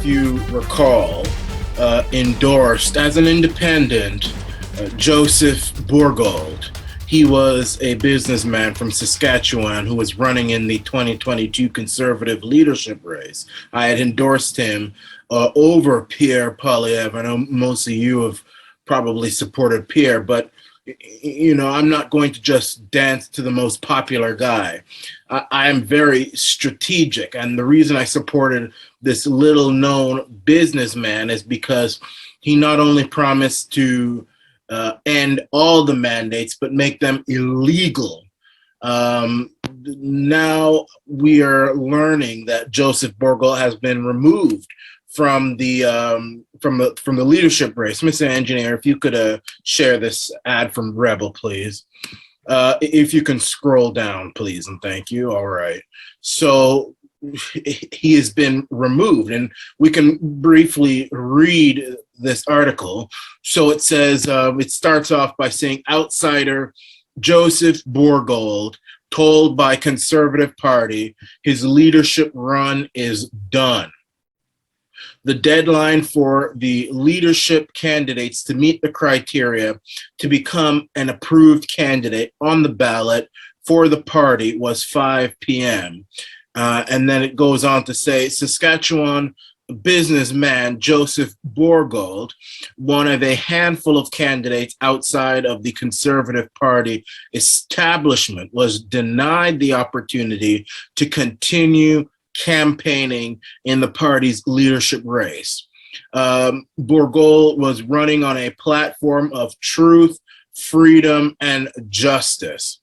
if you recall, endorsed as an independent Joseph Bourgault. He was a businessman from Saskatchewan who was running in the 2022 Conservative leadership race. I had endorsed him over Pierre Poilievre. I know most of you have probably supported Pierre, but I'm not going to just dance to the most popular guy. I am very strategic, and the reason I supported this little-known businessman is because he not only promised to end all the mandates, but make them illegal. Now we are learning that Joseph Bourgault has been removed from the leadership race. Mr. Engineer, if you could share this ad from Rebel, please. If you can scroll down, please, and thank you. All right. So he has been removed, and we can briefly read this article. So it says, it starts off by saying, outsider Joseph Bourgault told by Conservative Party his leadership run is done. The deadline for the leadership candidates to meet the criteria to become an approved candidate on the ballot for the party was 5 p.m. And then it goes on to say, Saskatchewan businessman Joseph Bourgault, one of a handful of candidates outside of the Conservative Party establishment, was denied the opportunity to continue campaigning in the party's leadership race. Bourgault was running on a platform of truth, freedom, and justice.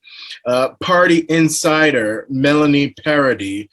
Party insider Melanie Paradis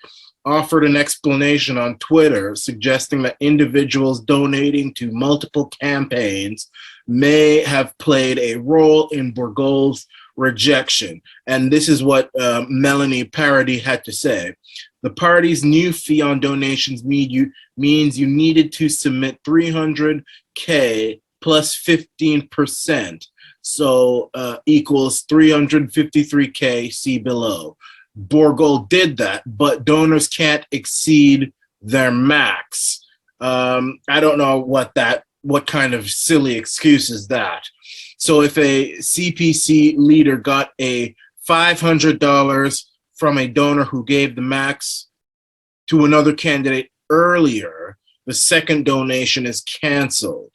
offered an explanation on Twitter, suggesting that individuals donating to multiple campaigns may have played a role in Bourgault's rejection. And this is what Melanie Paradis had to say. The party's new fee on donations means you needed to submit $300K plus 15%, so equals $353K, see below. Bourgault did that, but donors can't exceed their max. I don't know what kind of silly excuse is that. So if a CPC leader got a $500 from a donor who gave the max to another candidate earlier, the second donation is canceled.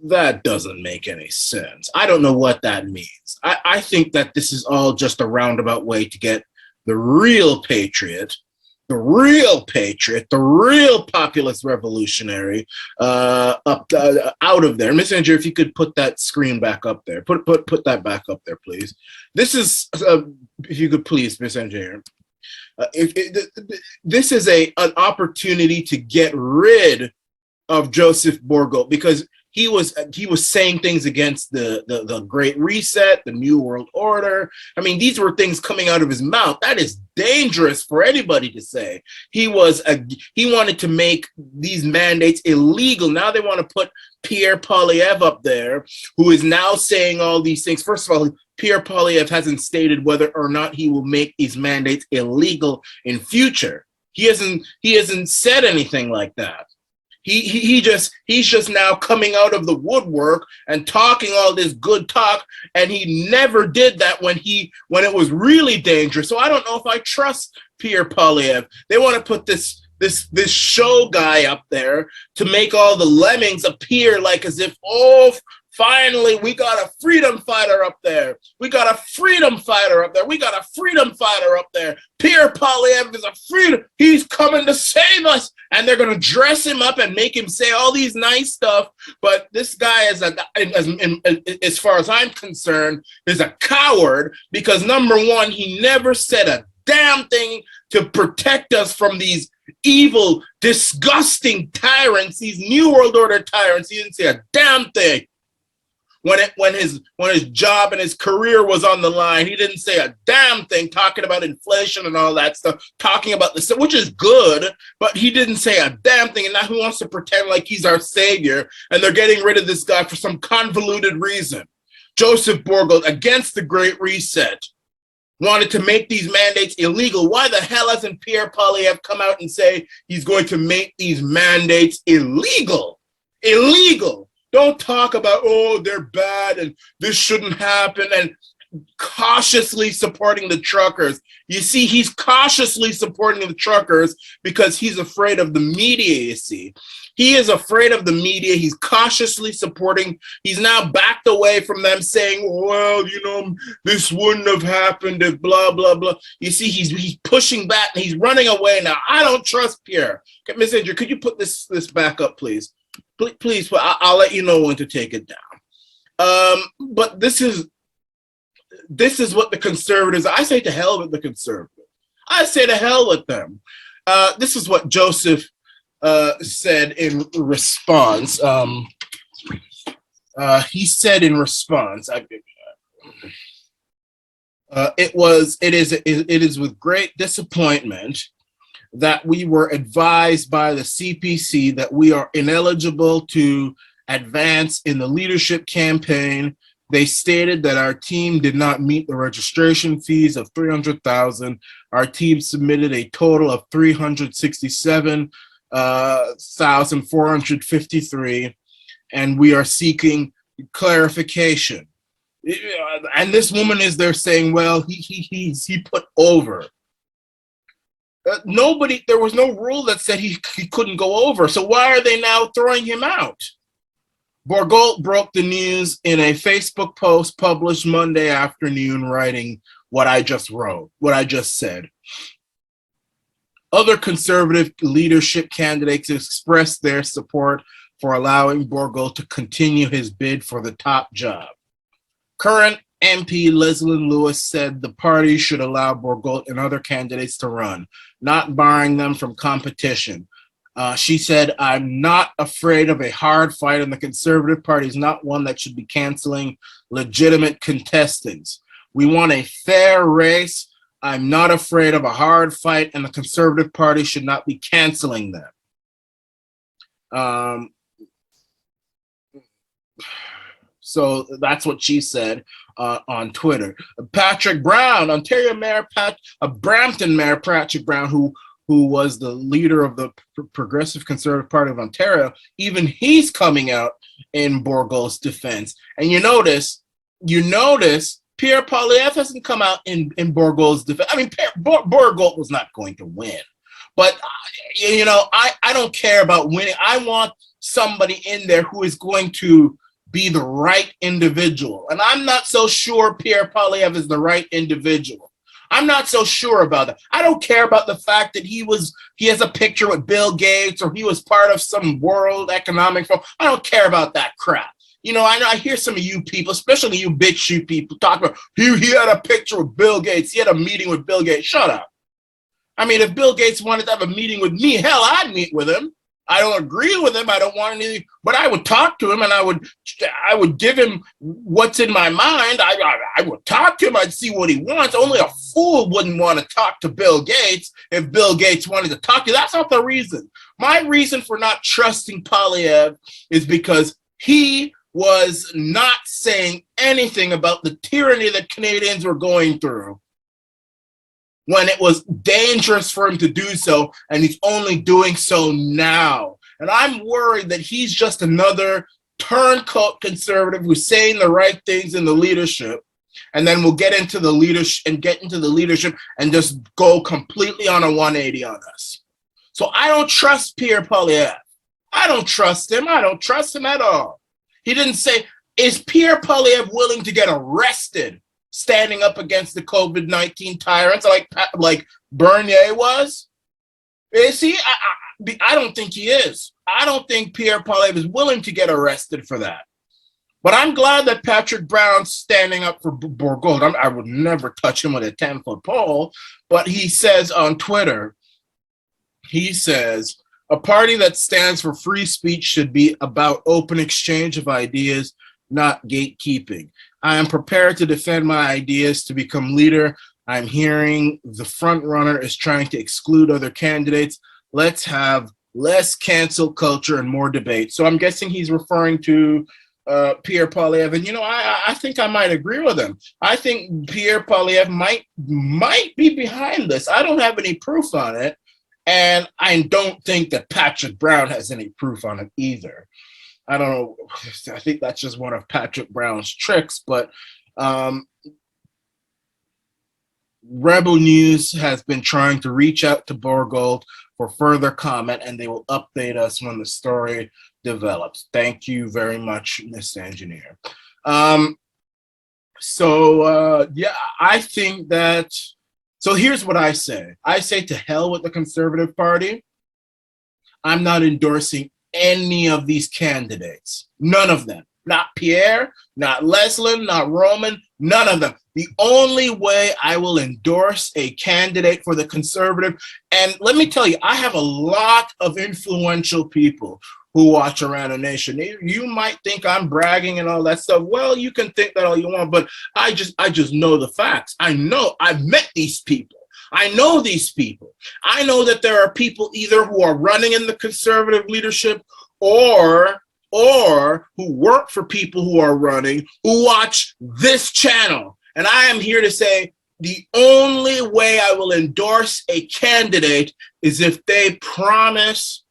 That doesn't make any sense. I don't know what that means. I think that this is all just a roundabout way to get the real patriot, the real populist revolutionary out of there. Miss Andrew, if you could put that screen back up there. Put that back up there, please. This is, if you could please, Miss Andrew. This is an opportunity to get rid of Joseph Bourgault, because he was saying things against the Great Reset, the New World Order. I mean, these were things coming out of his mouth. That is dangerous for anybody to say. He wanted to make these mandates illegal. Now they want to put Pierre Poilievre up there, who is now saying all these things. First of all, Pierre Poilievre hasn't stated whether or not he will make these mandates illegal in future. He hasn't said anything like that. He's just now coming out of the woodwork and talking all this good talk, and he never did that when it was really dangerous. So I don't know if I trust Pierre Poilievre. They want to put this show guy up there to make all the lemmings appear like as if, oh, finally, we got a freedom fighter up there. We got a freedom fighter up there. We got a freedom fighter up there. Pierre Poilievre is a freedom. He's coming to save us. And they're going to dress him up and make him say all these nice stuff. But this guy, as far as I'm concerned, is a coward, because number one, he never said a damn thing to protect us from these evil, disgusting tyrants, these New World Order tyrants. He didn't say a damn thing. When his job and his career was on the line, he didn't say a damn thing, talking about inflation and all that stuff, talking about this, which is good, but he didn't say a damn thing. And now he wants to pretend like he's our savior, and they're getting rid of this guy for some convoluted reason. Joseph Bourgault against the Great Reset. wanted to make these mandates illegal. Why the hell hasn't Pierre Poilievre come out and say he's going to make these mandates illegal? Illegal. Don't talk about, oh, they're bad and this shouldn't happen, and cautiously supporting the truckers. You see, he's cautiously supporting the truckers because he's afraid of the media, you see. He is afraid of the media. He's cautiously supporting. He's now backed away from them saying, well, you know, this wouldn't have happened if blah, blah, blah. You see, he's pushing back. He's running away now. I don't trust Pierre. Okay, Ms. Andrew, could you put this back up, please? Please, I'll let you know when to take it down. But this is what the conservatives, I say to hell with the conservatives. I say to hell with them. This is what Joseph said in response. He said in response, it is with great disappointment that we were advised by the CPC that we are ineligible to advance in the leadership campaign. They stated that our team did not meet the registration fees of $300,000. Our team submitted a total of $367,453, and we are seeking clarification. And this woman is there saying, well, he put over. There was no rule that said he couldn't go over. So why are they now throwing him out? Bourgault broke the news in a Facebook post published Monday afternoon, writing what I just said. Other conservative leadership candidates expressed their support for allowing Bourgault to continue his bid for the top job. Current MP Leslyn Lewis said the party should allow Bourgault and other candidates to run, not barring them from competition. She said, I'm not afraid of a hard fight, and the Conservative Party is not one that should be canceling legitimate contestants. We want a fair race. I'm not afraid of a hard fight, and the Conservative Party should not be canceling them. So that's what she said on Twitter. Patrick Brown, Ontario Mayor, Brampton Mayor Patrick Brown, who was the leader of the Progressive Conservative Party of Ontario, even he's coming out in Bourgault's defense. And you notice Pierre Poilievre hasn't come out in Bourgault's defense. I mean, Bourgault was not going to win. But, you know, I don't care about winning. I want somebody in there who is going to be the right individual. And I'm not so sure Pierre Poilievre is the right individual. I'm not so sure about that. I don't care about the fact that he has a picture with Bill Gates or he was part of some World Economic Forum. I don't care about that crap. You know, I hear some of you people, especially you bitch you people, talk about he had a picture with Bill Gates. He had a meeting with Bill Gates. Shut up. I mean, if Bill Gates wanted to have a meeting with me, hell, I'd meet with him. I don't agree with him. I don't want anything, but I would talk to him and I would give him what's in my mind. I would talk to him. I'd see what he wants. Only a fool wouldn't want to talk to Bill Gates if Bill Gates wanted to talk to you. That's not the reason. My reason for not trusting Poilievre is because he was not saying anything about the tyranny that Canadians were going through when it was dangerous for him to do so, and he's only doing so now. And I'm worried that he's just another turncoat conservative who's saying the right things in the leadership, and then we'll get into the leadership and just go completely on a 180 on us. So I don't trust Pierre Poilievre. I don't trust him. I don't trust him at all. He didn't say, is Pierre Poilievre willing to get arrested standing up against the COVID-19 tyrants like Bernier was? Is he? I don't think he is. I don't think Pierre Poilievre is willing to get arrested for that. But I'm glad that Patrick Brown's standing up for Bourgault. I would never touch him with a 10-foot pole. But he says on Twitter, a party that stands for free speech should be about open exchange of ideas, not gatekeeping. I am prepared to defend my ideas to become leader. I'm hearing the front runner is trying to exclude other candidates. Let's have less cancel culture and more debate. So I'm guessing he's referring to Pierre Poilievre, and I think I might agree with him. I think Pierre Poilievre might be behind this. I don't have any proof on it, and I don't think that Patrick Brown has any proof on it either. I don't know. I think that's just one of Patrick Brown's tricks, but Rebel News has been trying to reach out to Bourgault for further comment, and they will update us when the story develops. Thank you very much, Mr. Engineer. Yeah, I think that, so here's what I say. I say to hell with the Conservative Party. I'm not endorsing any of these candidates. None of them. Not Pierre, not Leslin, not Roman, none of them. The only way I will endorse a candidate for the Conservative, and let me tell you, I have a lot of influential people who watch Arana Nation. You might think I'm bragging and all that stuff. Well, you can think that all you want, but I just know the facts. I know I've met these people. I know these people. I know that there are people either who are running in the Conservative leadership or who work for people who are running, who watch this channel. And I am here to say the only way I will endorse a candidate is if they promise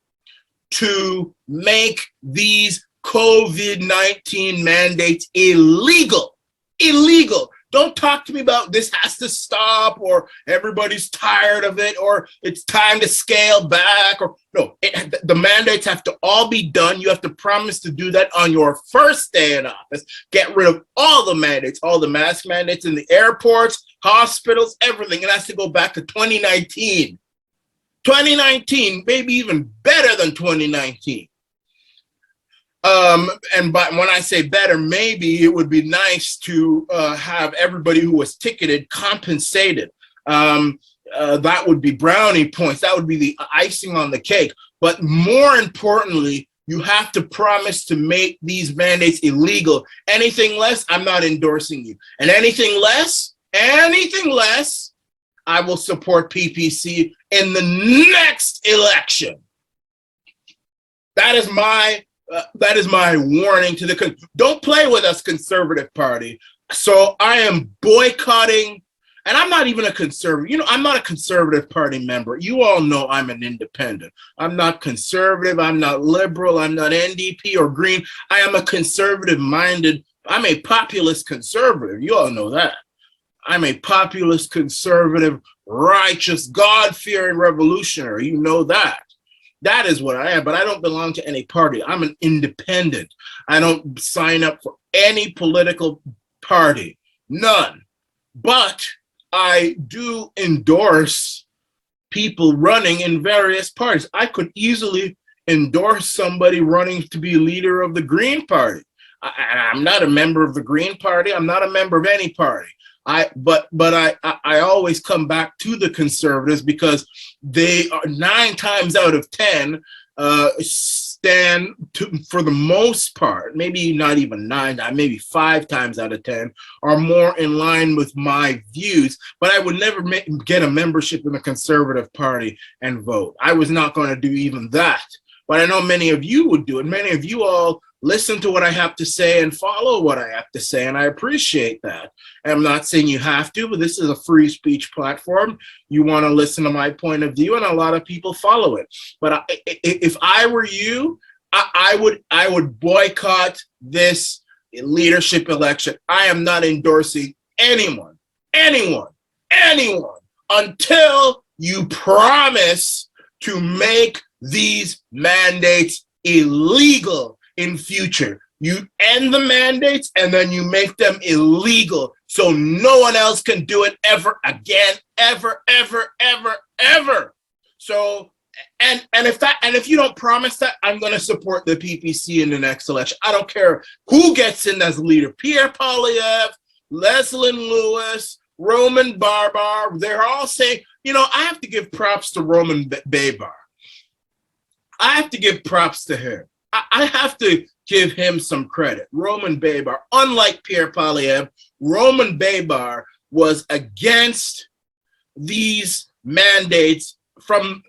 to make these COVID-19 mandates illegal. Illegal. Don't talk to me about this has to stop or everybody's tired of it or it's time to scale back. Or no, the mandates have to all be done. You have to promise to do that on your first day in office. Get rid of all the mandates, all the mask mandates in the airports, hospitals, everything. It has to go back to 2019. 2019, maybe even better than 2019. But when I say better, maybe it would be nice to have everybody who was ticketed compensated. That would be brownie points. That would be the icing on the cake. But more importantly, you have to promise to make these mandates illegal. Anything less, I'm not endorsing you. And anything less, I will support PPC in the next election. That is my warning to don't play with us, Conservative Party. So I am boycotting, and I'm not even a conservative. I'm not a Conservative Party member. You all know I'm an independent. I'm not conservative. I'm not liberal. I'm not NDP or Green. I am a conservative-minded. I'm a populist conservative. You all know that. I'm a populist conservative, righteous, God-fearing revolutionary. You know that. That is what I am, but I don't belong to any party. I'm an independent. I don't sign up for any political party, none. But I do endorse people running in various parties. I could easily endorse somebody running to be leader of the Green Party. I'm not a member of the Green Party. I'm not a member of any party. But I always come back to the Conservatives because they are 9 times out of 10 stand for the most part, maybe not even 9, maybe 5 times out of 10 are more in line with my views. But I would never get a membership in the Conservative Party and vote. I was not going to do even that. But I know many of you would do it. Many of you all listen to what I have to say and follow what I have to say, and I appreciate that. And I'm not saying you have to, but this is a free speech platform. You want to listen to my point of view, and a lot of people follow it. But if I were you, I would boycott this leadership election. I am not endorsing anyone until you promise to make these mandates illegal in future. You end the mandates and then you make them illegal so no one else can do it ever again, ever. So if you don't promise that, I'm going to support the PPC in the next election. I don't care who gets in as leader. Pierre Poilievre, Leslin Lewis, Roman Barbar, they're all saying, I have to give props to Roman Babar. I have to give props to him. I have to give him some credit. Roman Babar, unlike Pierre Poilievre, Roman Babar was against these mandates from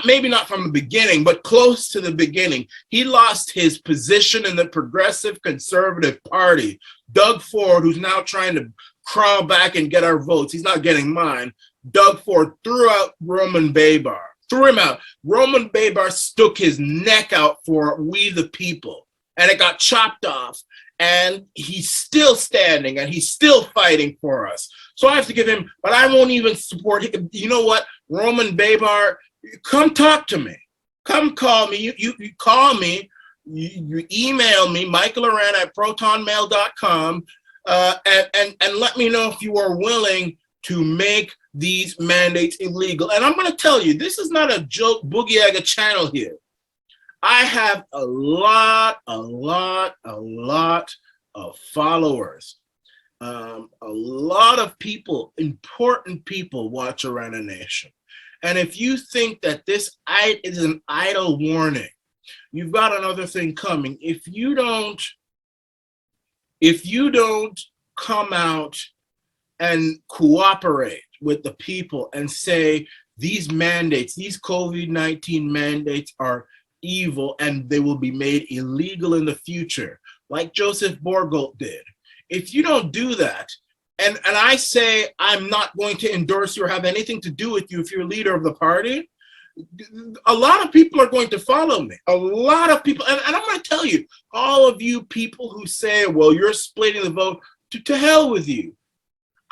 maybe not from the beginning, but close to the beginning. He lost his position in the Progressive Conservative Party. Doug Ford, who's now trying to crawl back and get our votes, he's not getting mine. Doug Ford threw out Roman Babar, threw him out. Roman Babar stuck his neck out for we the people, and it got chopped off. And he's still standing and he's still fighting for us. So I have to give him, but I won't even support him. You know what, Roman Babar, come talk to me. Come call me. You call me. You email me, michaelarana@protonmail.com, and let me know if you are willing to make these mandates illegal. And I'm going to tell you, this is not a joke Boogie Aga channel here. I have a lot of followers. A lot of people, important people, watch Arana Nation. And if you think that this is an idle warning, you've got another thing coming. If you don't come out and cooperate with the people and say these mandates, these COVID-19 mandates are evil and they will be made illegal in the future, like Joseph Borgolt did. If you don't do that, and I say I'm not going to endorse you or have anything to do with you if you're leader of the party, a lot of people are going to follow me. A lot of people, and I'm going to tell you, all of you people who say, well, you're splitting the vote, to hell with you.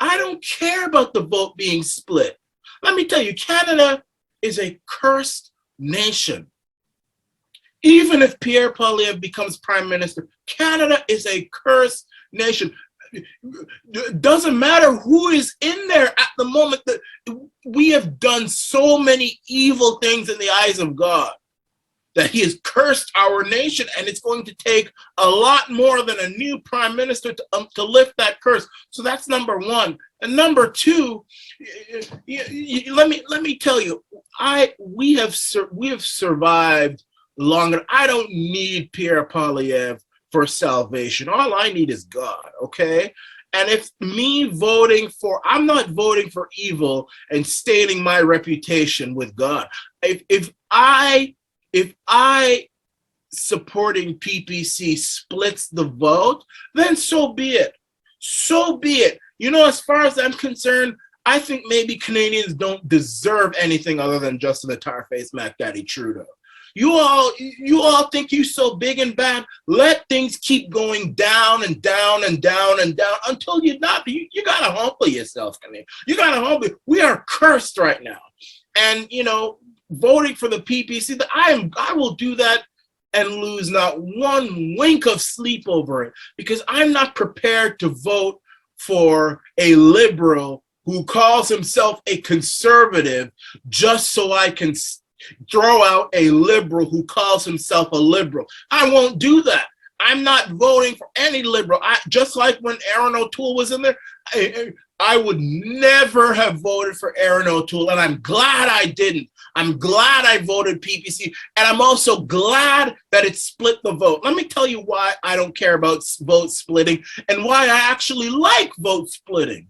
I don't care about the vote being split. Let me tell you, Canada is a cursed nation. Even if Pierre Poilievre becomes prime minister, Canada is a cursed nation. It doesn't matter who is in there at the moment. That we have done so many evil things in the eyes of God that he has cursed our nation, and it's going to take a lot more than a new prime minister to lift that curse. So that's number one. And number two, let me tell you, we have survived longer. I don't need Pierre Poilievre for salvation. All I need is God, okay? And if me voting for, I'm not voting for evil and staining my reputation with God. If I supporting PPC splits the vote, then so be it. So be it. You know, as far as I'm concerned, I think maybe Canadians don't deserve anything other than just the tar-faced Mac Daddy Trudeau. You all think you're so big and bad. Let things keep going down and down and down and down until you're not. You gotta humble yourself, Canadian. You gotta humble. We are cursed right now, and you know, voting for the PPC, I will do that and lose not one wink of sleep over it, because I'm not prepared to vote for a liberal who calls himself a conservative just so I can throw out a liberal who calls himself a liberal. I won't do that. I'm not voting for any liberal. Just like when Aaron O'Toole was in there, I would never have voted for Aaron O'Toole, and I'm glad I didn't. I'm glad I voted PPC, and I'm also glad that it split the vote. Let me tell you why I don't care about vote splitting and why I actually like vote splitting.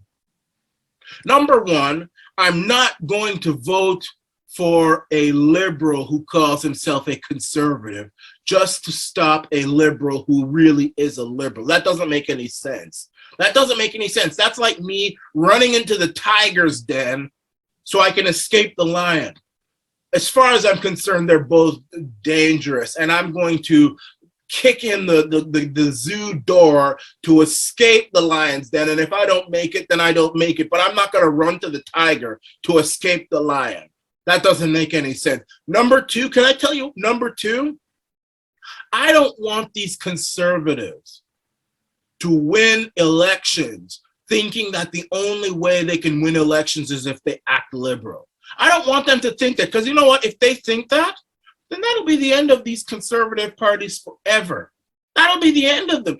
Number one, I'm not going to vote for a liberal who calls himself a conservative just to stop a liberal who really is a liberal. That doesn't make any sense. That doesn't make any sense. That's like me running into the tiger's den so I can escape the lion. As far as I'm concerned, they're both dangerous, and I'm going to kick in the zoo door to escape the lion's den, and if I don't make it, then I don't make it, but I'm not going to run to the tiger to escape the lion. That doesn't make any sense. Number two, can I tell you, number two, I don't want these conservatives to win elections thinking that the only way they can win elections is if they act liberal. I don't want them to think that, because you know what? If they think that, then that'll be the end of these conservative parties forever. That'll be the end of them.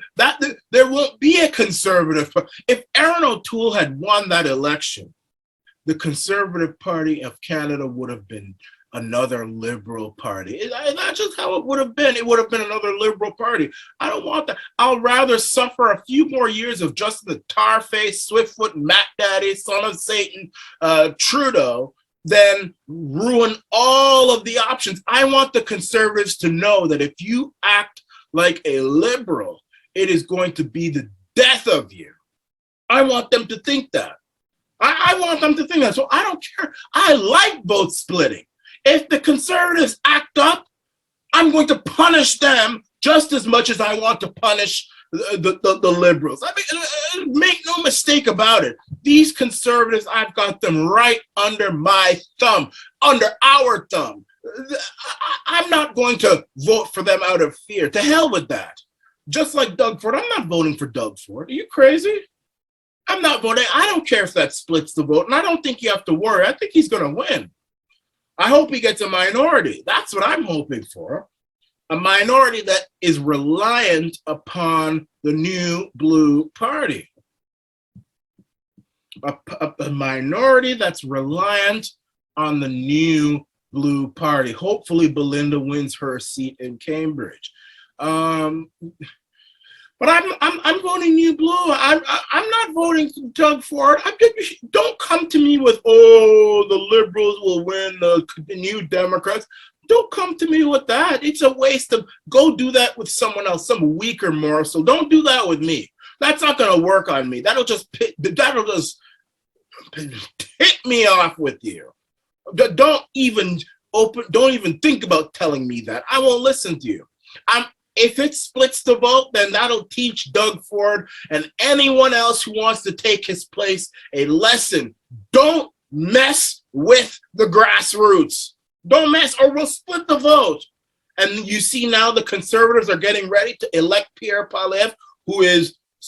There won't be a conservative. If Aaron O'Toole had won that election, the Conservative Party of Canada would have been another liberal party. That's just how it would have been. It would have been another liberal party. I don't want that. I'll rather suffer a few more years of just the tar-faced, swift-foot, Mac Daddy, son of Satan, Trudeau, then ruin all of the options. I want the conservatives to know that if you act like a liberal, it is going to be the death of you. I want them to think that. I want them to think that. So I don't care. I like vote splitting. If the conservatives act up, I'm going to punish them just as much as I want to punish the liberals. I mean, make no mistake about it. These conservatives, I've got them right under my thumb, under our thumb. I'm not going to vote for them out of fear. To hell with that. Just like Doug Ford, I'm not voting for Doug Ford. Are you crazy? I'm not voting. I don't care if that splits the vote, and I don't think you have to worry. I think he's going to win. I hope he gets a minority. That's what I'm hoping for. A minority that is reliant upon the new blue party. A minority that's reliant on the new blue party. Hopefully Belinda wins her seat in Cambridge. But I'm voting new blue. I'm not voting for Doug Ford. Don't come to me with, oh, the liberals will win, the new Democrats. Don't come to me with that. It's a waste of, go do that with someone else, some weaker morsel. Don't do that with me. That's not going to work on me. That'll just hit me off with you. Don't even think about telling me that. I won't listen to you. If it splits the vote, then that'll teach Doug Ford and anyone else who wants to take his place a lesson. Don't mess with the grassroots. Don't mess, or we'll split the vote. And you see now the conservatives are getting ready to elect Pierre Poilievre,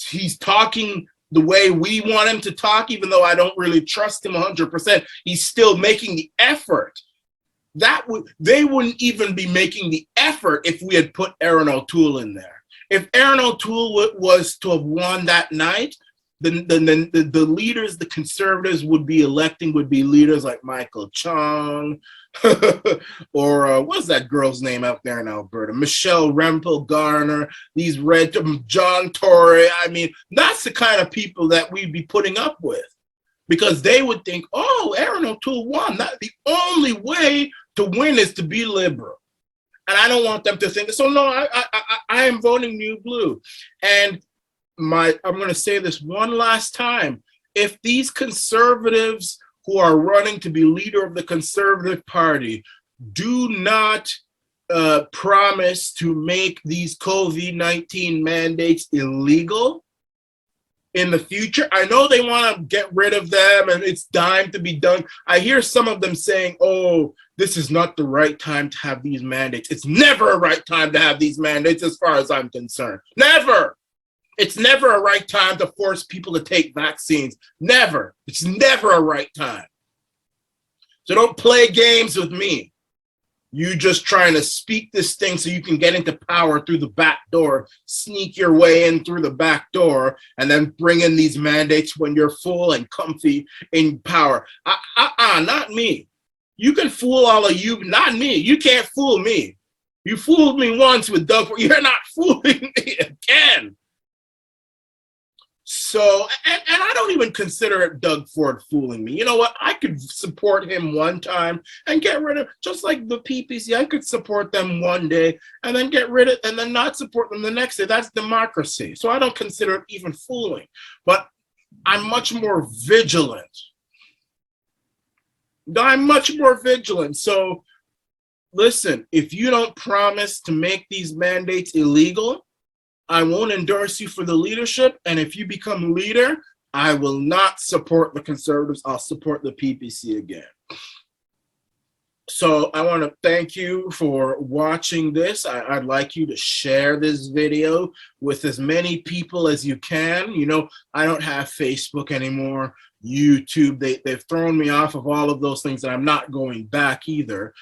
he's talking the way we want him to talk, even though I don't really trust him 100%. He's still making the effort. They wouldn't even be making the effort if we had put Aaron O'Toole in there. If Aaron O'Toole was to have won that night, then the leaders, the conservatives would be leaders like Michael Chong, or what's that girl's name out there in Alberta? Michelle Rempel Garner, these John Tory. I mean, that's the kind of people that we'd be putting up with, because they would think, oh, Aaron O'Toole won. The only way to win is to be liberal. And I don't want them to think, so no, I am voting new blue. And I'm going to say this one last time. If these conservatives who are running to be leader of the Conservative Party do not promise to make these COVID-19 mandates illegal in the future, I know they want to get rid of them and it's time to be done. I hear some of them saying, oh, this is not the right time to have these mandates. It's never a right time to have these mandates as far as I'm concerned. Never. It's never a right time to force people to take vaccines. Never. It's never a right time. So don't play games with me. You just trying to speak this thing so you can get into power through the back door, sneak your way in through the back door, and then bring in these mandates when you're full and comfy in power. Not me. You can fool all of you, not me. You can't fool me. You fooled me once with Doug Ford. You're not fooling me again. So, and I don't even consider Doug Ford fooling me. You know what? I could support him one time and get rid of, just like the PPC, I could support them one day and then get rid of, and then not support them the next day. That's democracy. So I don't consider it even fooling. But I'm much more vigilant. So listen, if you don't promise to make these mandates illegal, I won't endorse you for the leadership. And if you become leader, I will not support the Conservatives. I'll support the PPC again. So I want to thank you for watching this. I'd like you to share this video with as many people as you can. You know, I don't have Facebook anymore. YouTube, they've thrown me off of all of those things, and I'm not going back either.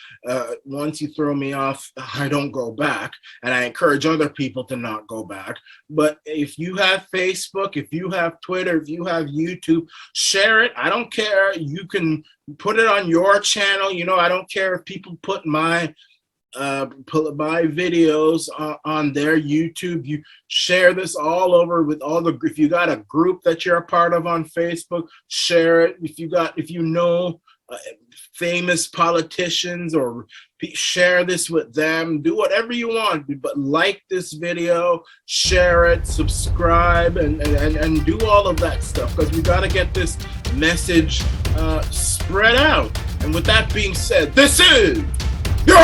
Once you throw me off, I don't go back, and I encourage other people to not go back. But if you have Facebook, if you have Twitter, if you have YouTube, share it. I don't care. You can put it on your channel. You know, I don't care if people put my videos on their YouTube. You share this all over with all the, if you got a group that you're a part of on Facebook, share it. If you know famous politicians, or share this with them. Do whatever you want, but like this video, share it, subscribe, and do all of that stuff, because we got to get this message spread out. And with that being said, this is your